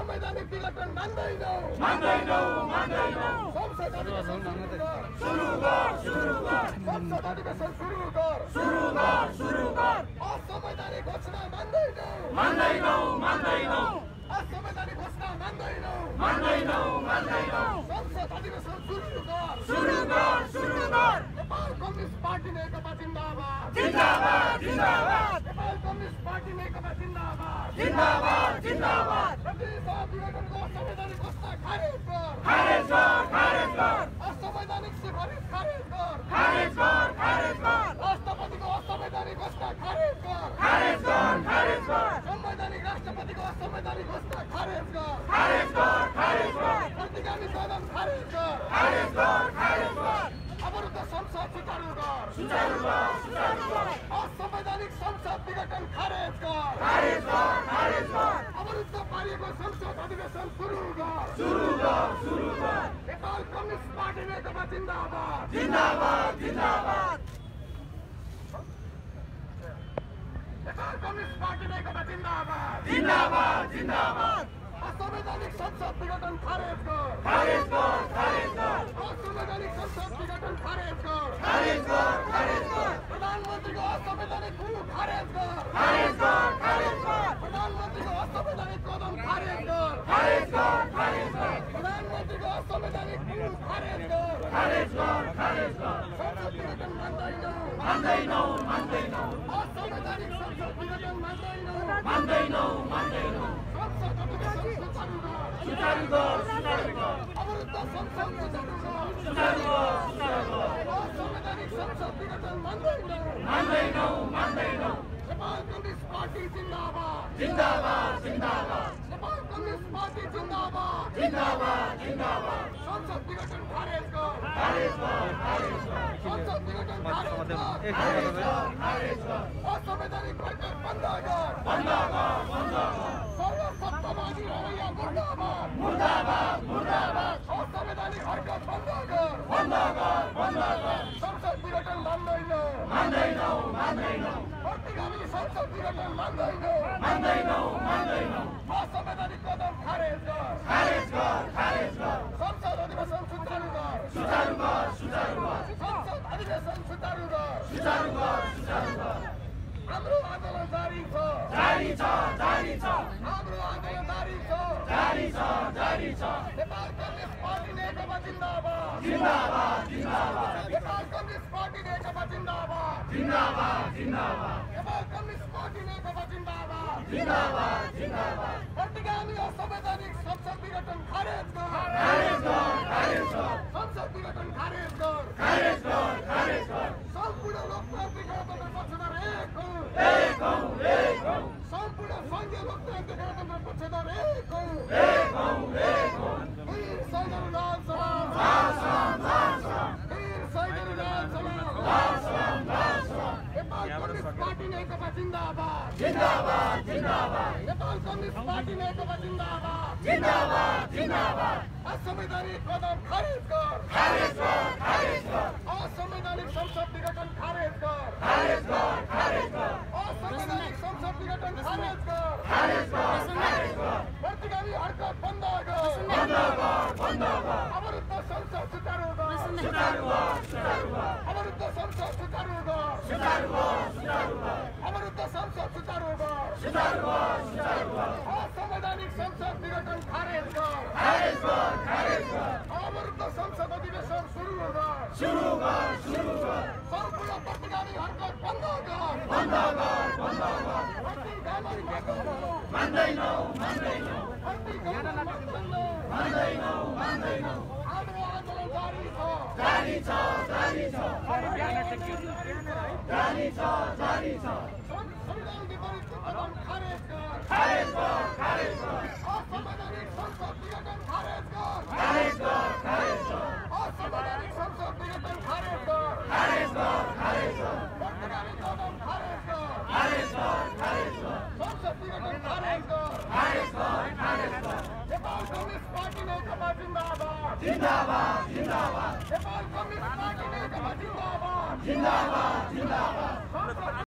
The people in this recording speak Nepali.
असंवैधानिक विघटन मान्दैनौं संसद अधिवेशन सुरु गर संसद अधिवेशन सुरु गर असंवैधानिक घोषणा मान्दैनौं असंवैधानिक घोषणा मान्दैनौं संसद अधिवेशन सुरु गर नेपाल कम्युनिस्ट पार्टी नेकपा जिन्दाबाद नेपाल कम्युनिस्ट पार्टी नेकपा जिन्दाबाद प्रतिनिधि विघटनको असंवैधानिक घोषणा खारेज गर असंवैधानिक सिफारिस खारेज गर राष्ट्रपतिको असंवैधानिक घोषणा खारेज गर संवैधानिक राष्ट्रपतिको असंवैधानिक घोषणा खारेज गर प्रतिगामी कदम खारेज गर अवरुद्ध संसद सुचारू गर असंवैधानिक संसद विघटन खारेज गर अवरुद्ध पारिएको संसद अधिवेशन सुरु गर नेपाल कम्युनिस्ट पार्टी नेकपा जिन्दाबाद नेपाल कम्युनिस्ट पार्टी नेकपा जिन्दाबाद असंवैधानिक संसद विघटन खारेज गर असंवैधानिक संसद विघटन खारेज गर प्रधानमन्त्रीको असंवैधानिक कुरो खारेज गर प्रधानमन्त्रीको असंवैधानिक कदम खारेज गर प्रधानमन्त्रीको असंवैधानिक कुरो खारेज गर संसद विघटन मान्दैनौं असंवैधानिक संसद विघटन मान्दैनौं संसद अधिवेशन सुचारू गर अवरुद्ध संसद सुचारू गर असंवैधानिक संसद विघटन मान्दैनौं नेपाल कम्युनिस्ट पार्टी जिन्दाबाद नेपाल कम्युनिस्ट पार्टी जिन्दाबाद संसद विघटन खारेज गर संसद विघटन खारेज गर असंवैधानिक बैठक बन्द गर सर्वसत्तावादी रवैया मुर्दाबाद असंवैधानिक हरकत बन्द गर संसद विघटन मान्दैनौं प्रतिगामी संसद विघटन मान्दैनौं असंवैधानिक कदम खारेज गर संसद अधिवेशन सुचारू गर संसद अधिवेशन सुचारू गर हाम्रो आन्दोलन जारी छ हाम्रो आन्दोलन जारी छ नेपाल कम्युनिस्ट पार्टी नेकपा जिन्दाबाद नेपाल कम्युनिस्ट पार्टी नेकपा जिन्दाबाद नेपाल कम्युनिस्ट पार्टी नेकपा जिन्दाबाद प्रतिगामी असंवैधानिक संसद विघटन खारेज गर संसद विघटन खारेज गर सम्पूर्ण लोकतान्त्रिक गणतन्त्र पक्षधर एक हौं सम्पूर्ण संघीय लोकतान्त्रिक गणतन्त्र पक्षधर एक हौं वीर शहीदहरु लाल सलाम नेपाल कम्युनिस्ट पार्टी नेकपा जिन्दाबाद नेपाल कम्युनिस्ट पार्टी नेकपा जिन्दाबाद असंवैधानिक कदम खारेज गर असंवैधानिक संसद विघटन खारेज गर असंवैधानिक संसद विघटन खारेज गर प्रतिगामी हरकत बन्द गर अवरुद्ध संसद सुचारू गर अवरुद्ध संसद सुचारू गर अवरुद्ध संसद सुचारू गर असंवैधानिक संसद विघटन खारेज गर अवरुद्ध संसद अधिवेशन सुरु गर सम्पूर्ण प्रतिगामी हरकत बन्द गर मान्दैनौं हाम्रो आन्दोलन जारी छ संविधान विपरीत कदम खारेज गर असंवैधानिक संसद विघटन खारेज गर असंवैधानिक संसद विघटन खारेज गर प्रतिगामी कदम खारेज गर संसद विघटन खारेज गर नेपाल कम्युनिस्ट पार्टी नेकपा जिन्दाबाद नेपाल कम्युनिस्ट पार्टी नेकपा जिन्दाबाद